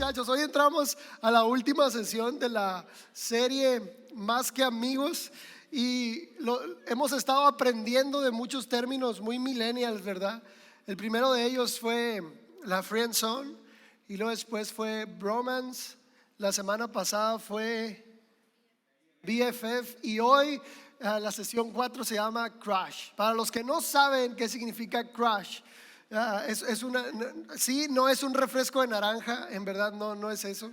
muchachos? Hoy entramos a la última sesión de la serie Más que Amigos y hemos estado aprendiendo de muchos términos muy millennials, ¿verdad? El primero de ellos fue la friend zone y luego después fue bromance. La semana pasada fue BFF y hoy la sesión 4 se llama crush. Para los que no saben qué significa crush, sí, no es un refresco de naranja, en verdad no es eso.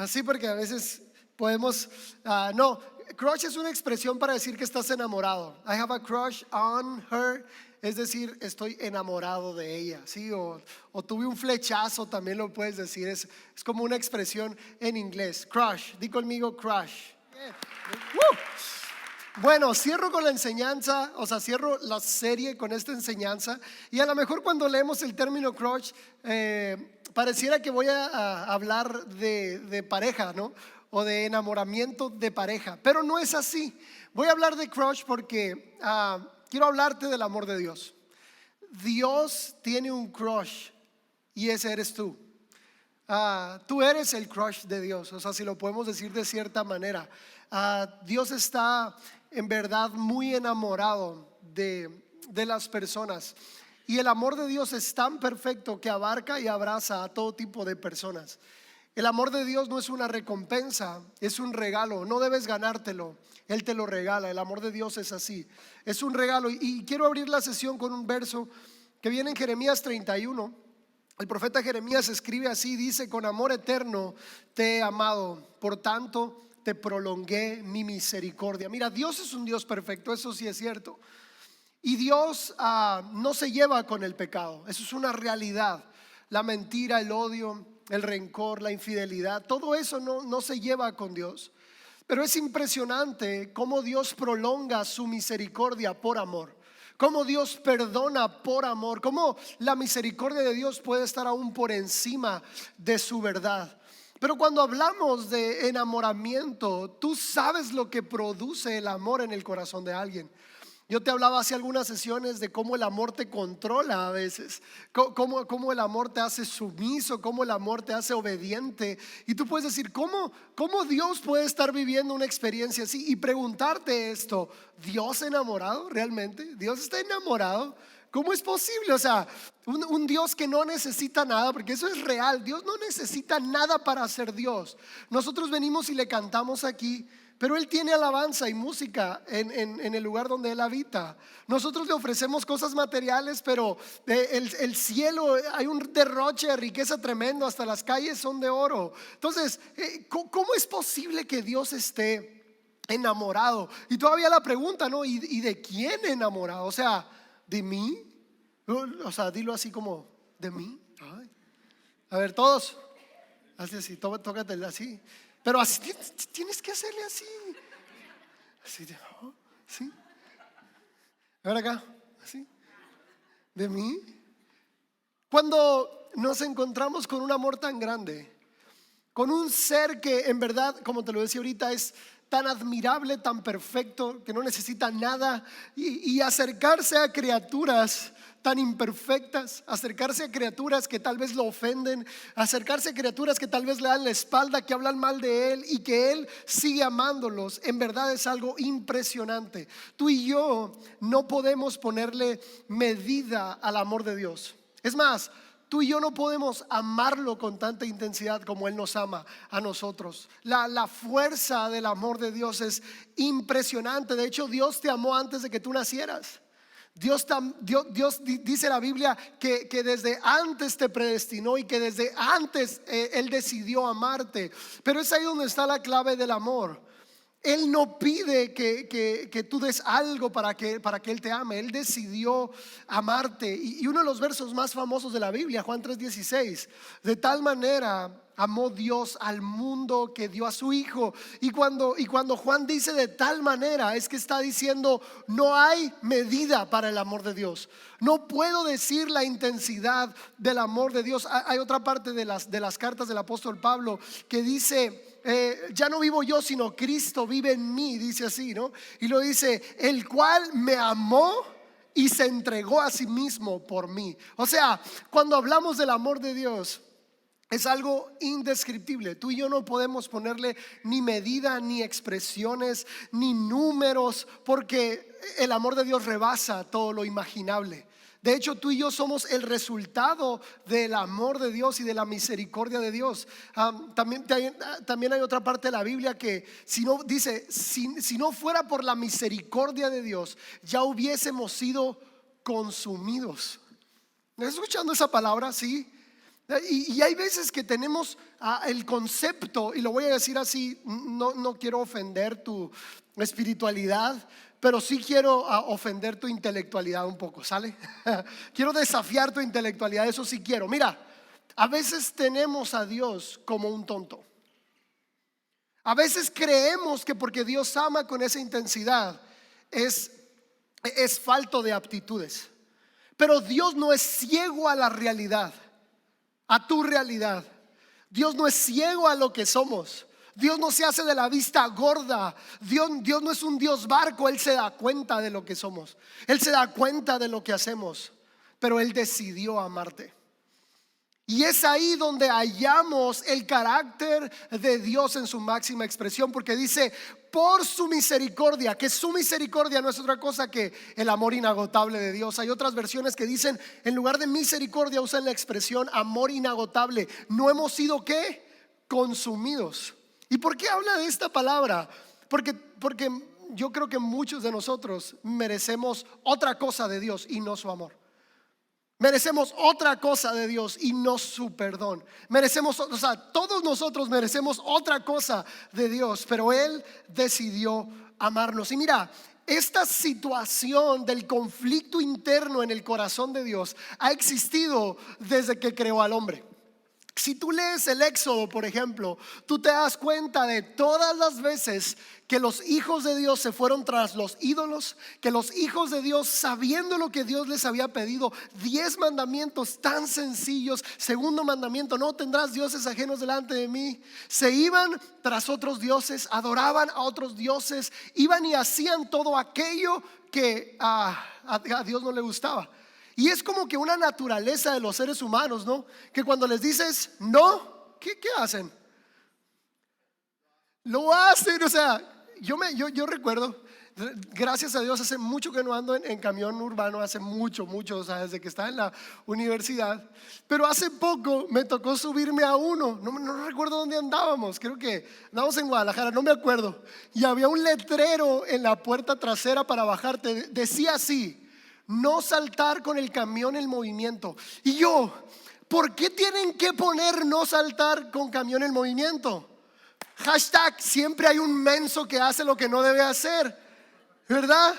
Sí, porque a veces podemos, no, crush es una expresión para decir que estás enamorado. I have a crush on her, es decir, estoy enamorado de ella, ¿sí? O tuve un flechazo, también lo puedes decir, es como una expresión en inglés. Crush, di conmigo crush. Bueno, cierro con la enseñanza, o sea, cierro la serie con esta enseñanza. Y a lo mejor cuando leemos el término crush, pareciera que voy a hablar de pareja, ¿no? O de enamoramiento de pareja, pero no es así. Voy a hablar de crush porque quiero hablarte del amor de Dios. Dios tiene un crush y ese eres tú. Tú eres el crush de Dios, o sea, si lo podemos decir de cierta manera. Dios está en verdad muy enamorado de las personas. Y el amor de Dios es tan perfecto que abarca y abraza a todo tipo de personas. El amor de Dios no es una recompensa, es un regalo. No debes ganártelo, Él te lo regala. El amor de Dios es así, es un regalo. Y quiero abrir la sesión con un verso que viene en Jeremías 31. El profeta Jeremías escribe así, dice: con amor eterno te he amado, por tanto te prolongué mi misericordia. Mira, Dios es un Dios perfecto, eso sí es cierto. Y Dios no se lleva con el pecado, eso es una realidad. La mentira, el odio, el rencor, la infidelidad, todo eso no se lleva con Dios. Pero es impresionante cómo Dios prolonga su misericordia por amor, cómo Dios perdona por amor, cómo la misericordia de Dios puede estar aún por encima de su verdad. Pero cuando hablamos de enamoramiento, tú sabes lo que produce el amor en el corazón de alguien. Yo te hablaba hace algunas sesiones de cómo el amor te controla a veces, cómo el amor te hace sumiso, cómo el amor te hace obediente. Y tú puedes decir, ¿cómo Dios puede estar viviendo una experiencia así? Y preguntarte esto: ¿Dios enamorado realmente? ¿Dios está enamorado? ¿Cómo es posible? O sea, un Dios que no necesita nada, porque eso es real. Dios no necesita nada para ser Dios. Nosotros venimos y le cantamos aquí, pero Él tiene alabanza y música en el lugar donde Él habita. Nosotros le ofrecemos cosas materiales, pero el cielo, hay un derroche de riqueza tremendo, hasta las calles son de oro. Entonces, ¿cómo es posible que Dios esté enamorado? Y todavía la pregunta, ¿no? ¿Y de quién enamorado? O sea, ¿de mí? O sea, dilo así como, ¿de mí? Ay. A ver, todos, así, tócatela así. Pero así tienes que hacerle así. Así de, ¿sí? A ver acá, así. ¿De mí? Cuando nos encontramos con un amor tan grande, con un ser que en verdad, como te lo decía ahorita, es tan admirable, tan perfecto, que no necesita nada, y acercarse a criaturas tan imperfectas, acercarse a criaturas que tal vez lo ofenden, acercarse a criaturas que tal vez le dan la espalda, que hablan mal de Él y que Él sigue amándolos, en verdad es algo impresionante. Tú y yo no podemos ponerle medida al amor de Dios. Es más, tú y yo no podemos amarlo con tanta intensidad como Él nos ama a nosotros. La fuerza del amor de Dios es impresionante. De hecho, Dios te amó antes de que tú nacieras. Dios dice la Biblia que desde antes te predestinó y que desde antes Él decidió amarte. Pero es ahí donde está la clave del amor. Él no pide que tú des algo para que Él te ame. Él decidió amarte. Y uno de los versos más famosos de la Biblia, Juan 3:16: de tal manera amó Dios al mundo que dio a su Hijo. Y cuando Juan dice de tal manera, es que está diciendo: no hay medida para el amor de Dios. No puedo decir la intensidad del amor de Dios. Hay otra parte de las cartas del apóstol Pablo que dice: ya no vivo yo, sino Cristo vive en mí, dice así, ¿no? Y lo dice: el cual me amó y se entregó a sí mismo por mí. O sea, cuando hablamos del amor de Dios, es algo indescriptible. Tú y yo no podemos ponerle ni medida, ni expresiones, ni números, porque el amor de Dios rebasa todo lo imaginable. De hecho, tú y yo somos el resultado del amor de Dios y de la misericordia de Dios. También hay otra parte de la Biblia que si no fuera por la misericordia de Dios, ya hubiésemos sido consumidos. ¿Estás escuchando esa palabra? Sí. Y hay veces que tenemos el concepto, y lo voy a decir así, no quiero ofender tu espiritualidad, pero sí quiero ofender tu intelectualidad un poco, ¿sale? Quiero desafiar tu intelectualidad, eso sí quiero. Mira, a veces tenemos a Dios como un tonto. A veces creemos que porque Dios ama con esa intensidad es falto de aptitudes. Pero Dios no es ciego a la realidad, a tu realidad. Dios no es ciego a lo que somos. Dios no se hace de la vista gorda. Dios no es un Dios barco. Él se da cuenta de lo que somos. Él se da cuenta de lo que hacemos. Pero Él decidió amarte. Y es ahí donde hallamos el carácter de Dios en su máxima expresión, porque dice por su misericordia, que su misericordia no es otra cosa que el amor inagotable de Dios. Hay otras versiones que dicen, en lugar de misericordia usan la expresión amor inagotable. No hemos sido ¿qué? Consumidos. ¿Y por qué habla de esta palabra? Porque yo creo que muchos de nosotros merecemos otra cosa de Dios y no su amor. Merecemos otra cosa de Dios y no su perdón. Todos nosotros merecemos otra cosa de Dios, pero Él decidió amarnos. Y mira, esta situación del conflicto interno en el corazón de Dios ha existido desde que creó al hombre. Si tú lees el Éxodo, por ejemplo, tú te das cuenta de todas las veces que los hijos de Dios se fueron tras los ídolos, que los hijos de Dios, sabiendo lo que Dios les había pedido, 10 mandamientos tan sencillos. Segundo mandamiento: no tendrás dioses ajenos delante de mí. Se iban tras otros dioses, adoraban a otros dioses, iban y hacían todo aquello que a Dios no le gustaba. Y es como que una naturaleza de los seres humanos, ¿no? Que cuando les dices no, ¿qué hacen? Lo hacen. O sea, yo recuerdo, gracias a Dios, hace mucho que no ando en camión urbano, hace mucho, o sea, desde que estaba en la universidad. Pero hace poco me tocó subirme a uno, no recuerdo dónde andábamos, creo que andábamos en Guadalajara, no me acuerdo. Y había un letrero en la puerta trasera para bajarte, decía así: no saltar con el camión en movimiento. Y yo, ¿por qué tienen que poner no saltar con camión en movimiento? Hashtag siempre hay un menso que hace lo que no debe hacer, ¿verdad?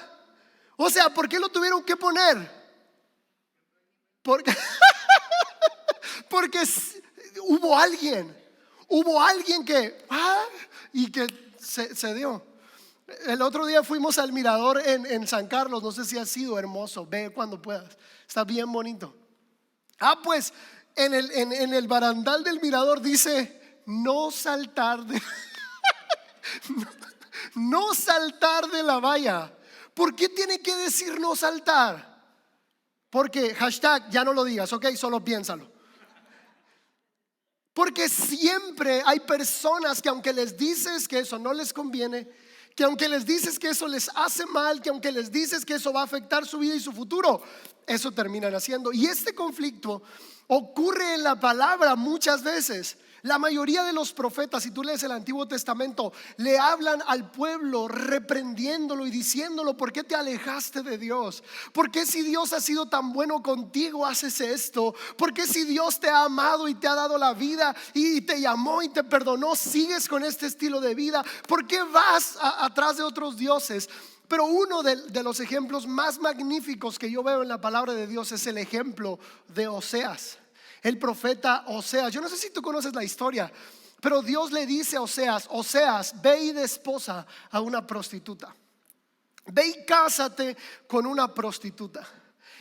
O sea, ¿por qué lo tuvieron que poner? Porque hubo alguien que y que se dio. El otro día fuimos al mirador en San Carlos. No sé si ha sido hermoso. Ve cuando puedas, está bien bonito. Pues en el barandal del mirador dice no saltar no saltar de la valla. ¿Por qué tiene que decir no saltar? Porque hashtag ya no lo digas, ok, solo piénsalo. Porque siempre hay personas que aunque les dices que eso no les conviene, que aunque les dices que eso les hace mal, que aunque les dices que eso va a afectar su vida y su futuro, eso terminan haciendo. Y este conflicto ocurre en la palabra muchas veces. La mayoría de los profetas, si tú lees el Antiguo Testamento, le hablan al pueblo reprendiéndolo y diciéndolo: ¿por qué te alejaste de Dios? ¿Por qué si Dios ha sido tan bueno contigo haces esto? ¿Por qué si Dios te ha amado y te ha dado la vida y te llamó y te perdonó, sigues con este estilo de vida? ¿Por qué vas atrás de otros dioses? Pero uno de los ejemplos más magníficos que yo veo en la palabra de Dios es el ejemplo de Oseas. El profeta Oseas, yo no sé si tú conoces la historia, pero Dios le dice a Oseas, ve y de esposa a una prostituta. Ve y cásate con una prostituta.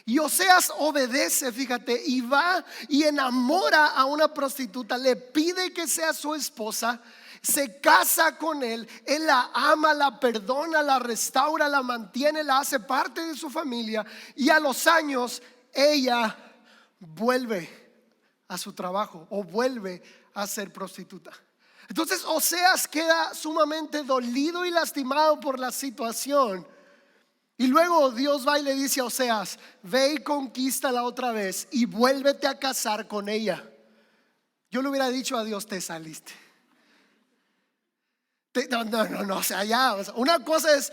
Y Oseas obedece, fíjate, y va y enamora a una prostituta, le pide que sea su esposa, se casa con él la ama, la perdona, la restaura, la mantiene, la hace parte de su familia, y a los años ella vuelve a su trabajo o vuelve a ser prostituta. Entonces Oseas queda sumamente dolido y lastimado por la situación. Y luego Dios va y le dice a Oseas: ve y conquístala otra vez y vuélvete a casar con ella. Yo le hubiera dicho a Dios: te saliste. No, o sea, ya, o sea, una cosa es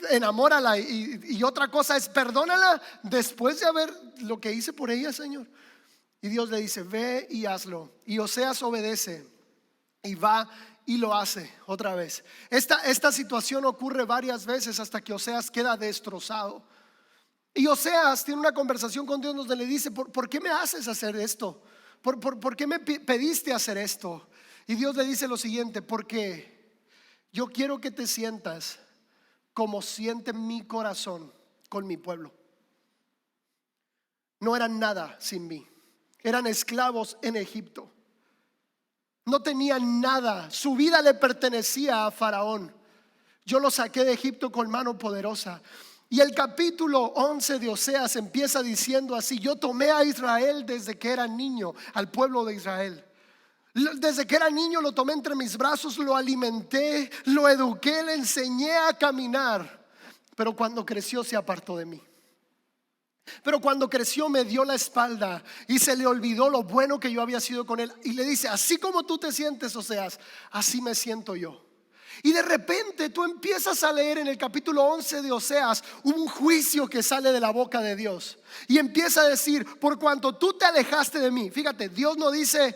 enamórala y otra cosa es perdónala después de haber lo que hice por ella, Señor. Y Dios le dice: ve y hazlo. Y Oseas obedece y va y lo hace otra vez. Esta situación ocurre varias veces hasta que Oseas queda destrozado. Y Oseas tiene una conversación con Dios donde le dice: ¿por qué me haces hacer esto? ¿Por qué me pediste hacer esto? Y Dios le dice lo siguiente: porque yo quiero que te sientas como siente mi corazón con mi pueblo. No eran nada sin mí. Eran esclavos en Egipto. No tenían nada. Su vida le pertenecía a Faraón. Yo lo saqué de Egipto con mano poderosa. Y el capítulo 11 de Oseas empieza diciendo así: yo tomé a Israel desde que era niño, al pueblo de Israel. Desde que era niño lo tomé entre mis brazos, lo alimenté, lo eduqué, le enseñé a caminar. Pero cuando creció se apartó de mí. Pero cuando creció me dio la espalda y se le olvidó lo bueno que yo había sido con él. Y le dice: así como tú te sientes, Oseas, así me siento yo. Y de repente tú empiezas a leer en el capítulo 11 de Oseas un juicio que sale de la boca de Dios. Y empieza a decir: por cuanto tú te alejaste de mí. Fíjate, Dios no dice: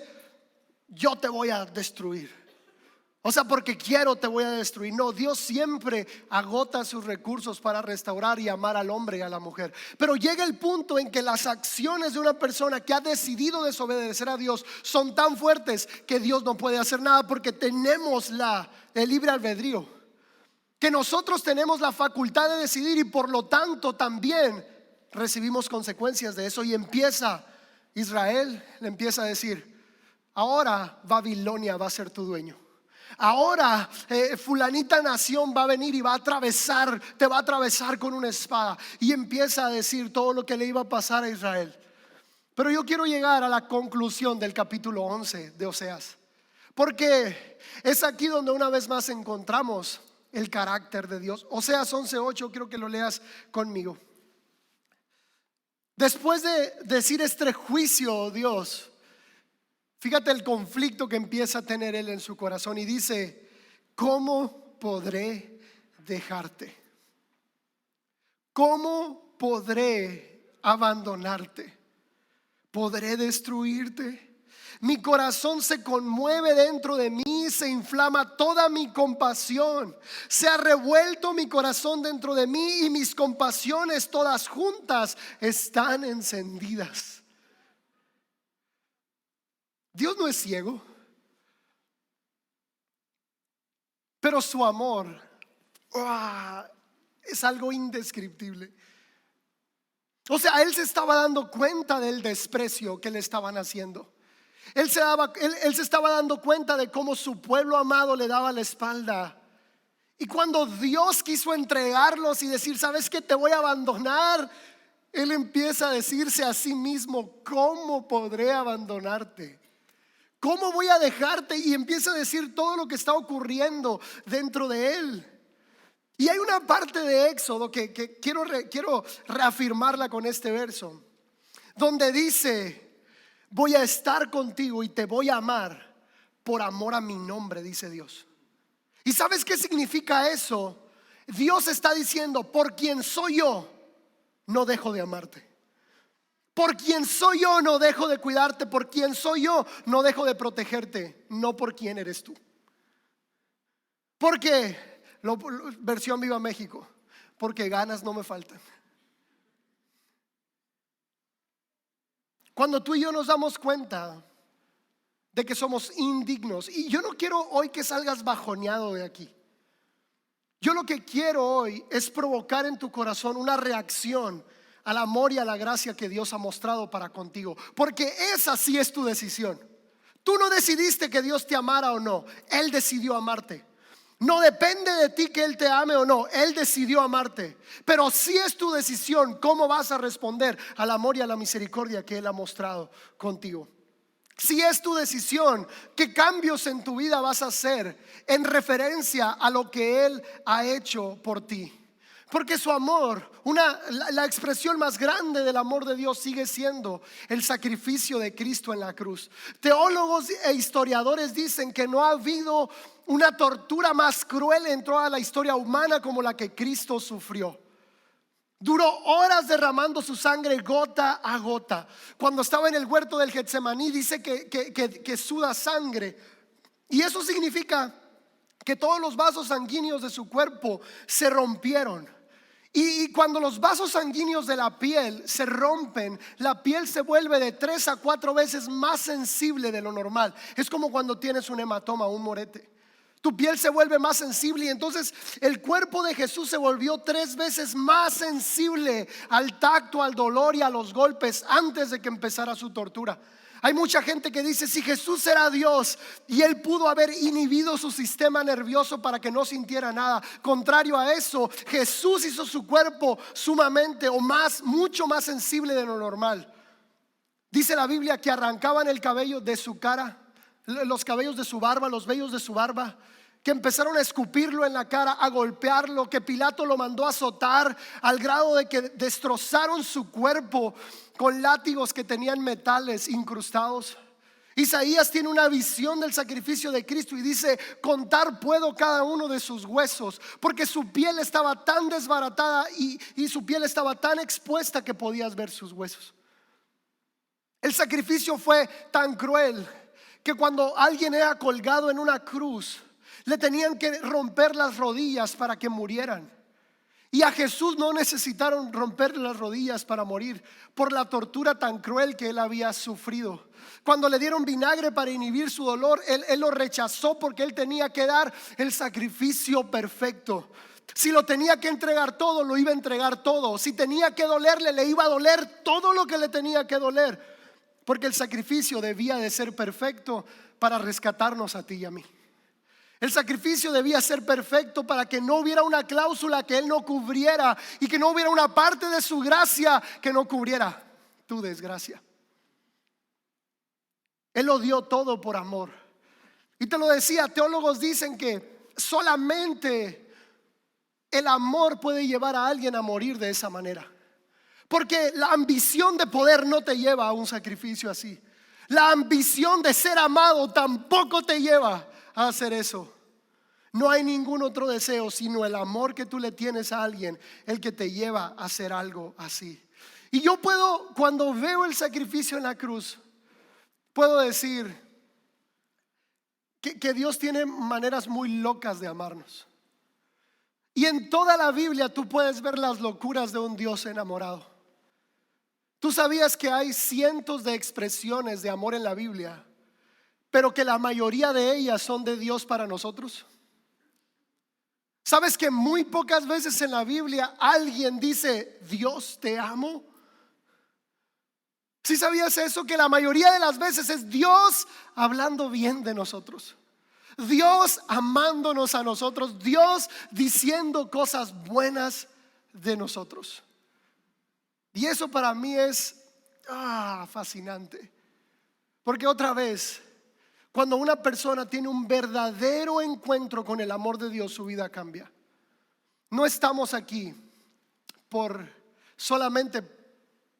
yo te voy a destruir, o sea, porque quiero te voy a destruir. No, Dios siempre agota sus recursos para restaurar y amar al hombre y a la mujer. Pero llega el punto en que las acciones de una persona que ha decidido desobedecer a Dios son tan fuertes que Dios no puede hacer nada, porque tenemos el libre albedrío, que nosotros tenemos la facultad de decidir, y por lo tanto también recibimos consecuencias de eso. Y Israel le empieza a decir: ahora Babilonia va a ser tu dueño. Ahora fulanita nación va a venir y te va a atravesar con una espada. Y empieza a decir todo lo que le iba a pasar a Israel. Pero yo quiero llegar a la conclusión del capítulo 11 de Oseas, porque es aquí donde una vez más encontramos el carácter de Dios. Oseas 11:8, quiero que lo leas conmigo. Después de decir este juicio, Dios, fíjate el conflicto que empieza a tener él en su corazón, y dice: ¿cómo podré dejarte? ¿Cómo podré abandonarte? ¿Podré destruirte? Mi corazón se conmueve dentro de mí, se inflama toda mi compasión. Se ha revuelto mi corazón dentro de mí, y mis compasiones todas juntas están encendidas. Dios no es ciego, pero su amor es algo indescriptible. O sea, él se estaba dando cuenta del desprecio que le estaban haciendo. Él se estaba dando cuenta de cómo su pueblo amado le daba la espalda. Y cuando Dios quiso entregarlos y decir: ¿sabes qué? Te voy a abandonar. Él empieza a decirse a sí mismo: ¿cómo podré abandonarte? ¿Cómo voy a dejarte? Y empieza a decir todo lo que está ocurriendo dentro de él. Y hay una parte de Éxodo que quiero reafirmarla con este verso, donde dice: voy a estar contigo y te voy a amar por amor a mi nombre, dice Dios. ¿Y sabes qué significa eso? Dios está diciendo: por quien soy yo, no dejo de amarte. Por quien soy yo, no dejo de cuidarte. Por quien soy yo, no dejo de protegerte. No por quien eres tú. Porque versión Viva México: porque ganas no me faltan. Cuando tú y yo nos damos cuenta de que somos indignos, y yo no quiero hoy que salgas bajoneado de aquí. Yo lo que quiero hoy es provocar en tu corazón una reacción al amor y a la gracia que Dios ha mostrado para contigo, porque esa sí es tu decisión. Tú no decidiste que Dios te amara o no, Él decidió amarte. No depende de ti que Él te ame o no, Él decidió amarte. Pero sí es tu decisión cómo vas a responder al amor y a la misericordia que Él ha mostrado contigo. Si es tu decisión, ¿qué cambios en tu vida vas a hacer en referencia a lo que Él ha hecho por ti? Porque su amor, la expresión más grande del amor de Dios sigue siendo el sacrificio de Cristo en la cruz. Teólogos e historiadores dicen que no ha habido una tortura más cruel en toda la historia humana como la que Cristo sufrió. Duró horas derramando su sangre gota a gota. Cuando estaba en el huerto del Getsemaní dice que suda sangre. Y eso significa que todos los vasos sanguíneos de su cuerpo se rompieron. Y cuando los vasos sanguíneos de la piel se rompen, la piel se vuelve de 3 a 4 veces más sensible de lo normal. Es como cuando tienes un hematoma o un morete. Tu piel se vuelve más sensible y entonces el cuerpo de Jesús se volvió 3 veces más sensible al tacto, al dolor y a los golpes antes de que empezara su tortura. Hay mucha gente que dice, si Jesús era Dios y Él pudo haber inhibido su sistema nervioso para que no sintiera nada. Contrario a eso, Jesús hizo su cuerpo sumamente mucho más sensible de lo normal. Dice la Biblia que arrancaban el cabello de su cara, los cabellos de su barba, los vellos de su barba, que empezaron a escupirlo en la cara, a golpearlo, que Pilato lo mandó a azotar al grado de que destrozaron su cuerpo con látigos que tenían metales incrustados. Isaías tiene una visión del sacrificio de Cristo y dice: contar puedo cada uno de sus huesos, porque su piel estaba tan desbaratada y su piel estaba tan expuesta que podías ver sus huesos. El sacrificio fue tan cruel que cuando alguien era colgado en una cruz, le tenían que romper las rodillas para que murieran. Y a Jesús no necesitaron romper las rodillas para morir por la tortura tan cruel que Él había sufrido. Cuando le dieron vinagre para inhibir su dolor, Él lo rechazó porque Él tenía que dar el sacrificio perfecto. Si lo tenía que entregar todo, lo iba a entregar todo. Si tenía que dolerle, le iba a doler todo lo que le tenía que doler, porque el sacrificio debía de ser perfecto para rescatarnos a ti y a mí. El sacrificio debía ser perfecto para que no hubiera una cláusula que Él no cubriera y que no hubiera una parte de su gracia que no cubriera tu desgracia. Él lo dio todo por amor. Y te lo decía, teólogos dicen que solamente el amor puede llevar a alguien a morir de esa manera. Porque la ambición de poder no te lleva a un sacrificio así. La ambición de ser amado tampoco te lleva a hacer eso. No hay ningún otro deseo sino el amor que tú le tienes a alguien, el que te lleva a hacer algo así. Y yo puedo, cuando veo el sacrificio en la cruz, puedo decir que Dios tiene maneras muy locas de amarnos. Y en toda la Biblia tú puedes ver las locuras de un Dios enamorado. ¿Tú sabías que hay cientos de expresiones de amor en la Biblia, pero que la mayoría de ellas son de Dios para nosotros? ¿Sabes que muy pocas veces en la Biblia alguien dice Dios te amo? ¿Sí sabías eso? Que la mayoría de las veces es Dios hablando bien de nosotros, Dios amándonos a nosotros, Dios diciendo cosas buenas de nosotros. Y eso para mí es fascinante. Porque otra vez, cuando una persona tiene un verdadero encuentro con el amor de Dios, su vida cambia. No estamos aquí solamente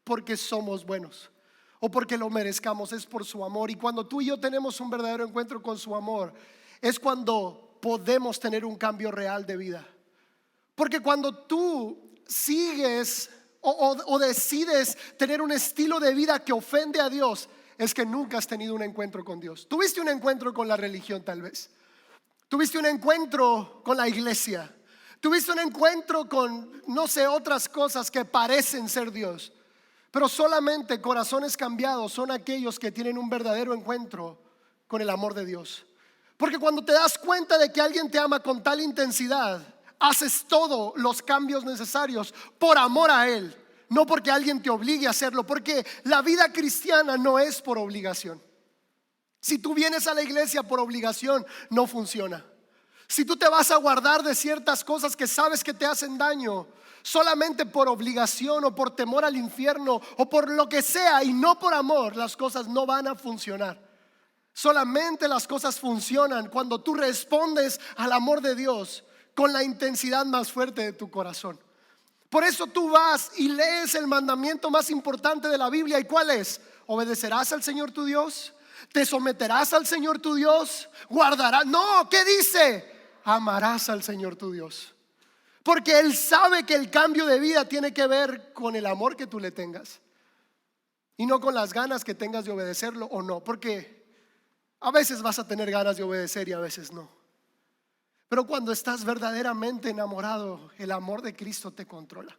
porque somos buenos o porque lo merezcamos, es por su amor. Y cuando tú y yo tenemos un verdadero encuentro con su amor, es cuando podemos tener un cambio real de vida. Porque cuando tú sigues o decides tener un estilo de vida que ofende a Dios, es que nunca has tenido un encuentro con Dios. Tuviste un encuentro con la religión tal vez. Tuviste un encuentro con la iglesia. Tuviste un encuentro con, no sé, otras cosas que parecen ser Dios. Pero solamente corazones cambiados son aquellos que tienen un verdadero encuentro con el amor de Dios. Porque cuando te das cuenta de que alguien te ama con tal intensidad, haces todos los cambios necesarios por amor a Él, no porque alguien te obligue a hacerlo. Porque la vida cristiana no es por obligación. Si tú vienes a la iglesia por obligación, no funciona. Si tú te vas a guardar de ciertas cosas que sabes que te hacen daño solamente por obligación o por temor al infierno o por lo que sea y no por amor, las cosas no van a funcionar. Solamente las cosas funcionan cuando tú respondes al amor de Dios con la intensidad más fuerte de tu corazón. Por eso tú vas y lees el mandamiento más importante de la Biblia. ¿Y cuál es? ¿Obedecerás al Señor tu Dios? ¿Te someterás al Señor tu Dios? ¿Guardarás? No, ¿qué dice? Amarás al Señor tu Dios. Porque Él sabe que el cambio de vida tiene que ver con el amor que tú le tengas y no con las ganas que tengas de obedecerlo o no. Porque a veces vas a tener ganas de obedecer y a veces no. Pero cuando estás verdaderamente enamorado, el amor de Cristo te controla.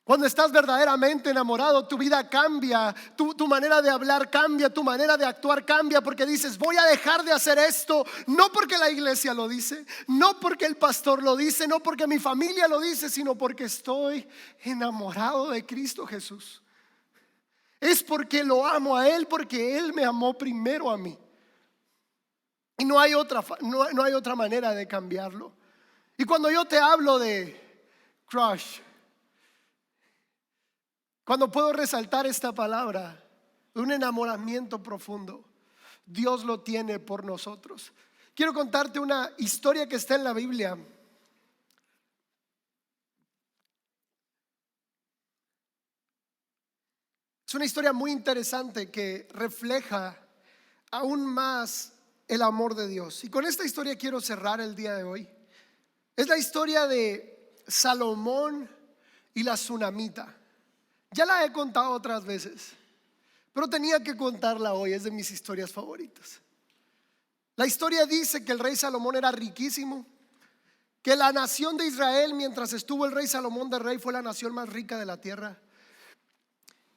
Cuando estás verdaderamente enamorado, tu vida cambia, tu manera de hablar cambia, tu manera de actuar cambia, porque dices, voy a dejar de hacer esto, no porque la iglesia lo dice, no porque el pastor lo dice, no porque mi familia lo dice, sino porque estoy enamorado de Cristo Jesús. Es porque lo amo a Él, porque Él me amó primero a mí. Y no hay otra manera de cambiarlo. Y cuando yo te hablo de crush, cuando puedo resaltar esta palabra, un enamoramiento profundo, Dios lo tiene por nosotros. Quiero contarte una historia que está en la Biblia. Es una historia muy interesante que refleja aún más el amor de Dios. Y con esta historia quiero cerrar el día de hoy. Es la historia de Salomón y la tsunamita. Ya la he contado otras veces, pero tenía que contarla hoy. Es de mis historias favoritas. La historia dice que el rey Salomón era riquísimo, que la nación de Israel, mientras estuvo el rey Salomón de rey, fue la nación más rica de la tierra,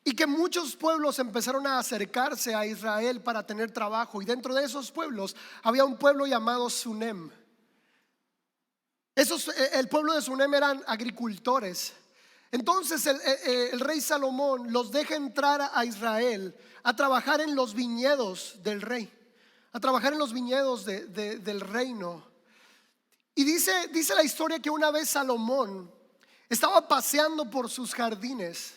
y que muchos pueblos empezaron a acercarse a Israel para tener trabajo. Y dentro de esos pueblos había un pueblo llamado Sunem. El pueblo de Sunem eran agricultores. Entonces el rey Salomón los deja entrar a Israel a trabajar en los viñedos del rey, a trabajar en los viñedos del reino. Y dice la historia que una vez Salomón estaba paseando por sus jardines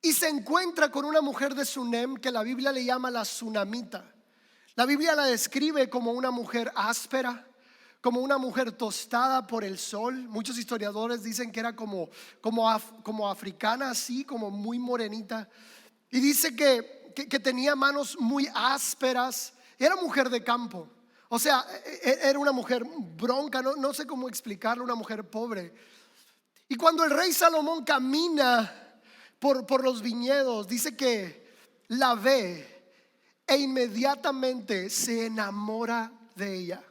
y se encuentra con una mujer de Sunem que la Biblia le llama la tsunamita. La Biblia la describe como una mujer áspera, como una mujer tostada por el sol. Muchos historiadores dicen que era como africana, así como muy morenita. Y dice que tenía manos muy ásperas. Era mujer de campo. O sea, era una mujer bronca, no sé cómo explicarlo, una mujer pobre. Y cuando el rey Salomón camina por los viñedos, dice que la ve e inmediatamente se enamora de ella.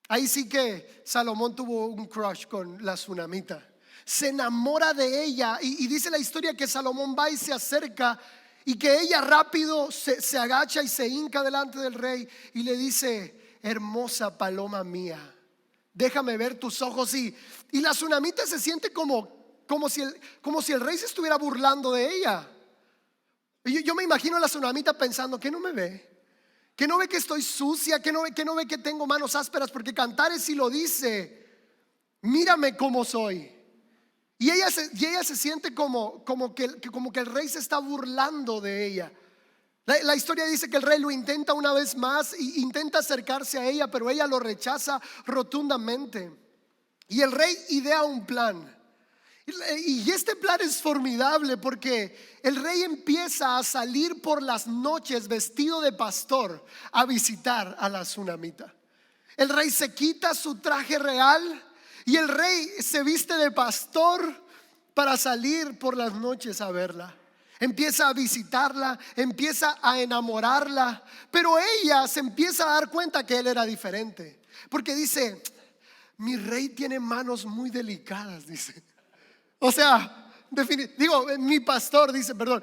Ahí sí que Salomón tuvo un crush con la tsunamita. Se enamora de ella y dice la historia que Salomón va y se acerca y que ella rápido se agacha y se hinca delante del rey y le dice: hermosa paloma mía, déjame ver tus ojos. Y la tsunamita se siente como si el rey se estuviera burlando de ella. Y yo me imagino a la tsunamita pensando: ¿qué no me ve? ¿Que no ve que estoy sucia? ¿Que no ve que tengo manos ásperas? Porque Cantares sí lo dice: mírame cómo soy. Y ella se siente como que el rey se está burlando de ella. La historia dice que el rey lo intenta una vez más e intenta acercarse a ella, pero ella lo rechaza rotundamente. Y el rey idea un plan. Y este plan es formidable porque el rey empieza a salir por las noches vestido de pastor a visitar a la tsunamita. El rey se quita su traje real y el rey se viste de pastor para salir por las noches a verla. Empieza a visitarla, empieza a enamorarla, pero ella se empieza a dar cuenta que él era diferente, porque dice: mi rey tiene manos muy delicadas, dice. O sea, mi pastor dice, perdón,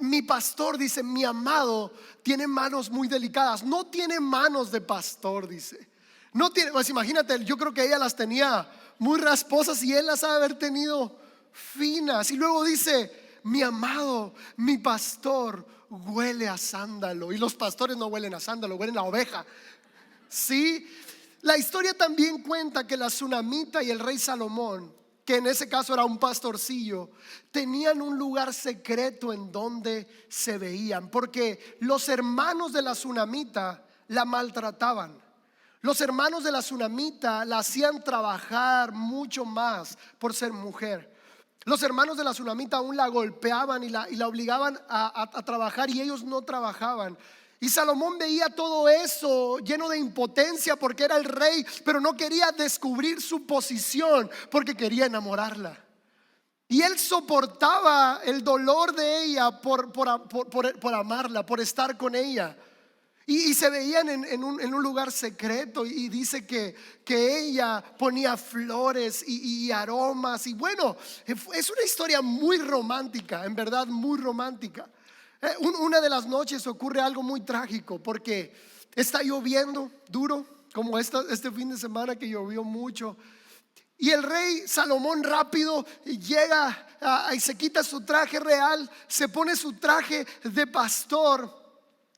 mi pastor dice, mi amado tiene manos muy delicadas. No tiene manos de pastor, dice. No tiene, pues imagínate, yo creo que ella las tenía muy rasposas y él las ha de haber tenido finas. Y luego dice: mi amado, mi pastor huele a sándalo. Y los pastores no huelen a sándalo, huelen a oveja. Sí, la historia también cuenta que la tsunamita y el rey Salomón que en ese caso era un pastorcillo, tenían un lugar secreto en donde se veían, porque los hermanos de la tsunamita la maltrataban. Los hermanos de la tsunamita la hacían trabajar mucho más por ser mujer. Los hermanos de la tsunamita aún la golpeaban y la obligaban a trabajar, y ellos no trabajaban. Y Salomón veía todo eso lleno de impotencia porque era el rey, pero no quería descubrir su posición porque quería enamorarla. Y él soportaba el dolor de ella por amarla, por estar con ella. Y se veían en un lugar secreto, y dice que ella ponía flores y aromas. Y bueno, es una historia muy romántica, en verdad muy romántica. Una de las noches ocurre algo muy trágico porque está lloviendo duro, como este fin de semana que llovió mucho. Y el rey Salomón rápido llega y se quita su traje real, se pone su traje de pastor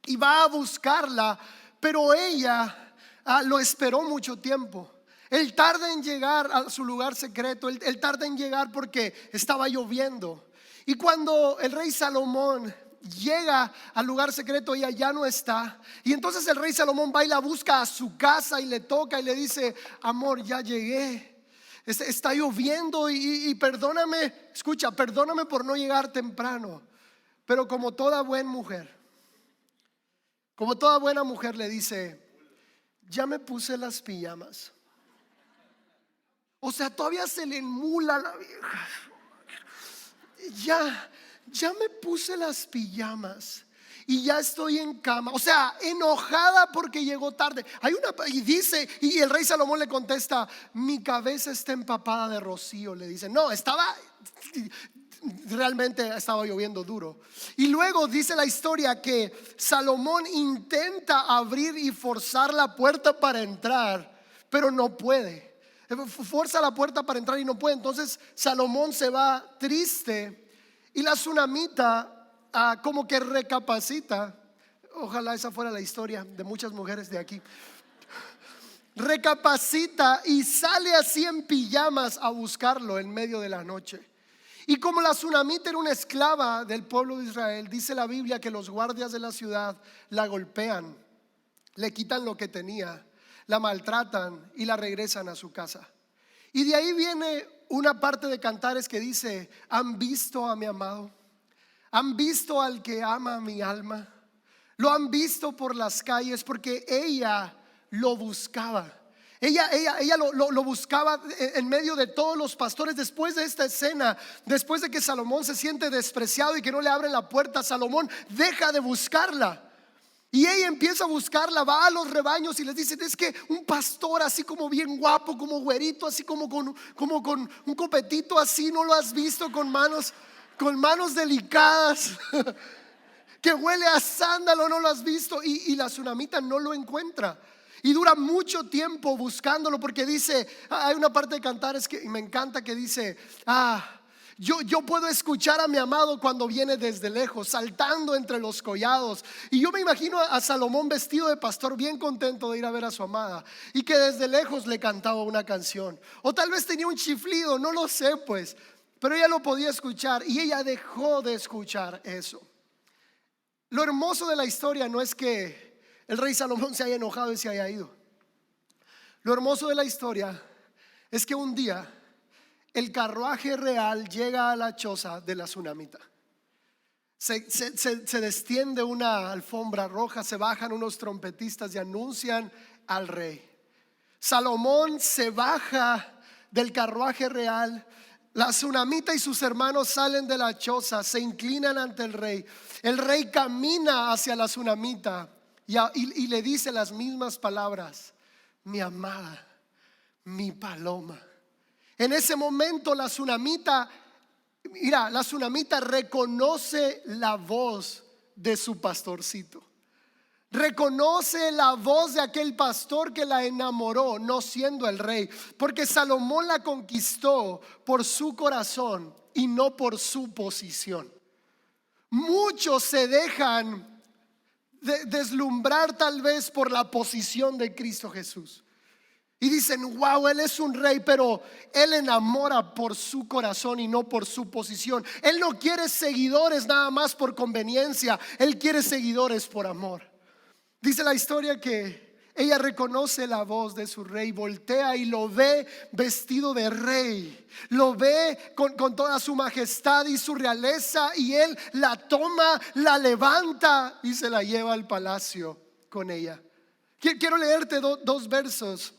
y va a buscarla, pero ella lo esperó mucho tiempo. Él tarda en llegar a su lugar secreto, él tarda en llegar porque estaba lloviendo. Y cuando el rey Salomón llega al lugar secreto, ella ya no está. Y entonces el rey Salomón va y la busca a su casa y le toca y le dice: amor, ya llegué, está lloviendo y perdóname, escucha, perdóname por no llegar temprano. Pero como toda buena mujer le dice: ya me puse las pijamas. O sea, todavía se le enmula la vieja. Ya me puse las pijamas y ya estoy en cama. O sea, enojada porque llegó tarde. Y el rey Salomón le contesta: mi cabeza está empapada de rocío. Le dice, no, realmente estaba lloviendo duro. Y luego dice la historia que Salomón intenta abrir y forzar la puerta para entrar, pero no puede. Fuerza la puerta para entrar y no puede. Entonces Salomón se va triste. Y la tsunamita como que recapacita. Ojalá esa fuera la historia de muchas mujeres de aquí. Recapacita y sale así en pijamas a buscarlo en medio de la noche. Y como la tsunamita era una esclava del pueblo de Israel, dice la Biblia que los guardias de la ciudad la golpean, le quitan lo que tenía, la maltratan y la regresan a su casa. Y de ahí viene una parte de Cantares que dice: ¿han visto a mi amado? ¿Han visto al que ama a mi alma? Lo han visto por las calles, porque ella lo buscaba. Ella lo buscaba en medio de todos los pastores. Después de esta escena, después de que Salomón se siente despreciado y que no le abren la puerta, Salomón deja de buscarla. Y ella empieza a buscarla, va a los rebaños y les dice: es que un pastor así como bien guapo, como güerito, así como con un copetito así, ¿no lo has visto? Con manos delicadas, que huele a sándalo, ¿no lo has visto? Y la tsunamita no lo encuentra. Y dura mucho tiempo buscándolo, porque dice, hay una parte de Cantares que me encanta, que dice: yo puedo escuchar a mi amado cuando viene desde lejos, saltando entre los collados. Y yo me imagino a Salomón vestido de pastor, bien contento de ir a ver a su amada, y que desde lejos le cantaba una canción. O tal vez tenía un chiflido, no lo sé pues, pero ella lo podía escuchar, y ella dejó de escuchar eso. Lo hermoso de la historia no es que el rey Salomón se haya enojado y se haya ido. Lo hermoso de la historia es que un día el carruaje real llega a la choza de la tsunamita. Se destiende una alfombra roja, se bajan unos trompetistas y anuncian al rey. Salomón se baja del carruaje real. La tsunamita y sus hermanos salen de la choza, se inclinan ante el rey. El rey camina hacia la tsunamita y le dice las mismas palabras: mi amada, mi paloma. En ese momento la tsunamita reconoce la voz de su pastorcito. Reconoce la voz de aquel pastor que la enamoró, no siendo el rey, porque Salomón la conquistó por su corazón y no por su posición. Muchos se dejan deslumbrar tal vez por la posición de Cristo Jesús. Y dicen, wow, él es un rey, pero él enamora por su corazón y no por su posición. Él no quiere seguidores nada más por conveniencia, él quiere seguidores por amor. Dice la historia que ella reconoce la voz de su rey, voltea y lo ve vestido de rey, lo ve con toda su majestad y su realeza, y él la toma, la levanta y se la lleva al palacio con ella. Quiero leerte dos versos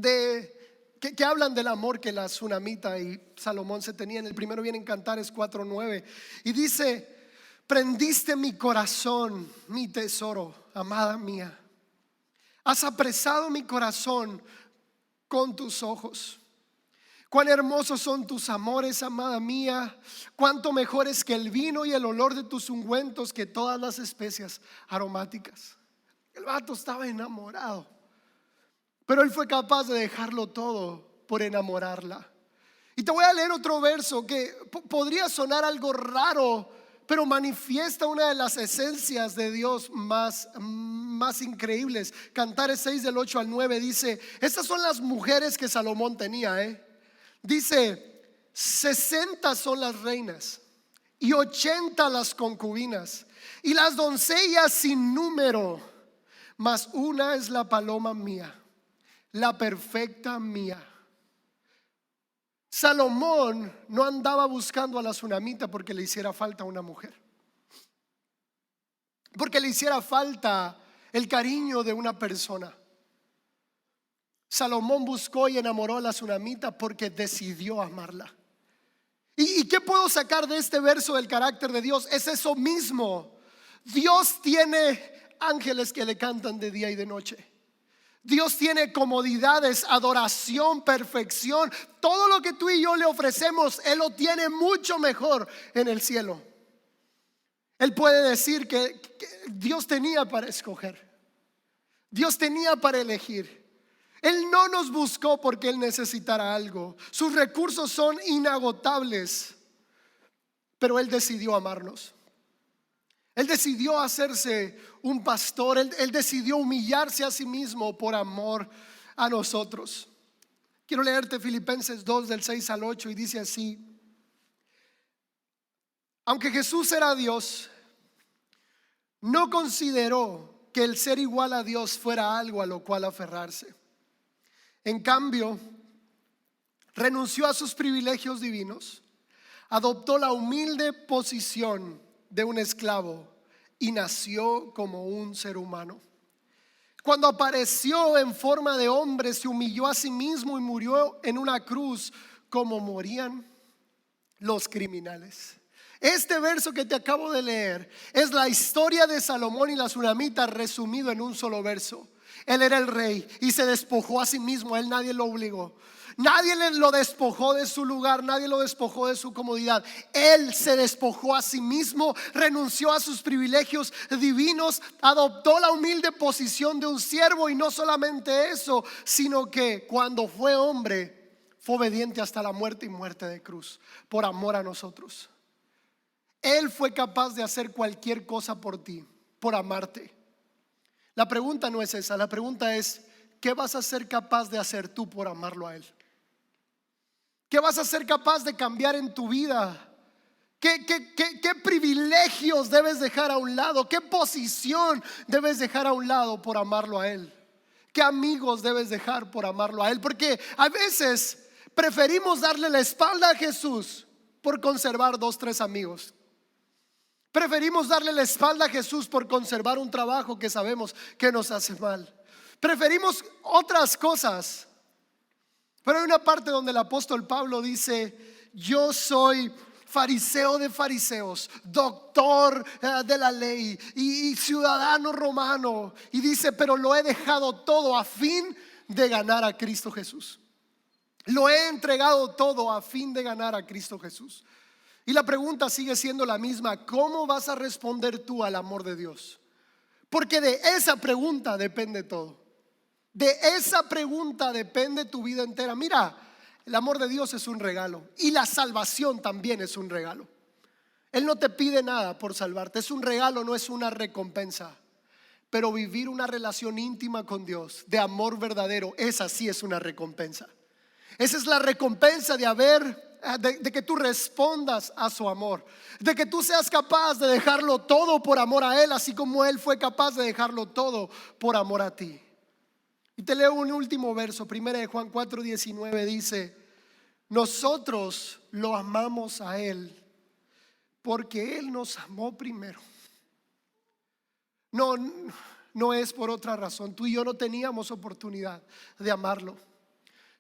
que hablan del amor que la tsunamita y Salomón se tenían. El primero viene en Cantares 4:9 y dice: prendiste mi corazón, mi tesoro, amada mía. Has apresado mi corazón con tus ojos. Cuán hermosos son tus amores, amada mía. Cuánto mejor es que el vino y el olor de tus ungüentos, que todas las especias aromáticas. El vato estaba enamorado, pero él fue capaz de dejarlo todo por enamorarla. Y te voy a leer otro verso que podría sonar algo raro, pero manifiesta una de las esencias de Dios más increíbles. Cantares 6 del 8 al 9 dice: estas son las mujeres que Salomón tenía, Dice: 60 son las reinas y 80 las concubinas, y las doncellas sin número, mas una es la paloma mía, la perfecta mía. Salomón no andaba buscando a la tsunamita porque le hiciera falta una mujer, porque le hiciera falta el cariño de una persona. Salomón buscó y enamoró a la tsunamita porque decidió amarla. ¿Y qué puedo sacar de este verso del carácter de Dios? Es eso mismo. Dios tiene ángeles que le cantan de día y de noche. Dios tiene comodidades, adoración, perfección. Todo lo que tú y yo le ofrecemos, Él lo tiene mucho mejor en el cielo. Él puede decir que Dios tenía para escoger, Dios tenía para elegir. Él no nos buscó porque Él necesitara algo. Sus recursos son inagotables, pero Él decidió amarnos. Él decidió hacerse un pastor. Él decidió humillarse a sí mismo por amor a nosotros. Quiero leerte Filipenses 2 del 6 al 8 y dice así: aunque Jesús era Dios, no consideró que el ser igual a Dios fuera algo a lo cual aferrarse. En cambio, renunció a sus privilegios divinos, adoptó la humilde posición de un esclavo y nació como un ser humano. Cuando apareció en forma de hombre, se humilló a sí mismo y murió en una cruz como morían los criminales. Este verso que te acabo de leer es la historia de Salomón y la tsunamita resumido en un solo verso. Él era el rey y se despojó a sí mismo. A él nadie lo obligó, nadie lo despojó de su lugar, nadie lo despojó de su comodidad. Él se despojó a sí mismo, renunció a sus privilegios divinos, adoptó la humilde posición de un siervo. Y no solamente eso, sino que cuando fue hombre, fue obediente hasta la muerte y muerte de cruz, por amor a nosotros. Él fue capaz de hacer cualquier cosa por ti, por amarte. La pregunta no es esa, la pregunta es: ¿qué vas a ser capaz de hacer tú por amarlo a Él? ¿Qué vas a ser capaz de cambiar en tu vida? ¿Qué privilegios debes dejar a un lado? ¿Qué posición debes dejar a un lado por amarlo a Él? ¿Qué amigos debes dejar por amarlo a Él? Porque a veces preferimos darle la espalda a Jesús por conservar 2, 3 amigos. Preferimos darle la espalda a Jesús por conservar un trabajo que sabemos que nos hace mal. Preferimos otras cosas. Pero hay una parte donde el apóstol Pablo dice: yo soy fariseo de fariseos, doctor de la ley y ciudadano romano. Y dice: pero lo he dejado todo a fin de ganar a Cristo Jesús. Lo he entregado todo a fin de ganar a Cristo Jesús. Y la pregunta sigue siendo la misma: ¿cómo vas a responder tú al amor de Dios? Porque de esa pregunta depende todo. De esa pregunta depende tu vida entera. Mira, el amor de Dios es un regalo y la salvación también es un regalo. Él no te pide nada por salvarte, es un regalo, no es una recompensa. pero vivir una relación íntima con Dios, de amor verdadero, esa sí es una recompensa. Esa es la recompensa de que tú respondas a su amor, de que tú seas capaz de dejarlo todo por amor a Él, así como Él fue capaz de dejarlo todo por amor a ti. Y te leo un último verso, 1 Juan 4:19 dice: nosotros lo amamos a Él porque Él nos amó primero. No es por otra razón. Tú y yo no teníamos oportunidad de amarlo.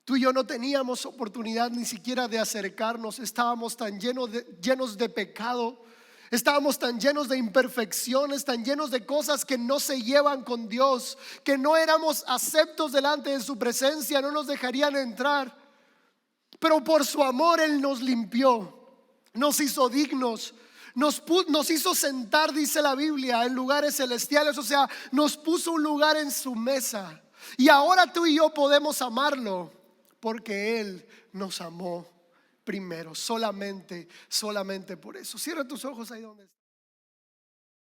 Tú y yo no teníamos oportunidad ni siquiera de acercarnos. Estábamos tan llenos de pecado. Estábamos tan llenos de imperfecciones, tan llenos de cosas que no se llevan con Dios, que no éramos aceptos delante de su presencia, no nos dejarían entrar. Pero por su amor Él nos limpió, nos hizo dignos, nos hizo sentar, dice la Biblia, en lugares celestiales. O sea, nos puso un lugar en su mesa. Y ahora tú y yo podemos amarlo porque Él nos amó primero. Solamente por eso. Cierra tus ojos ahí donde estás.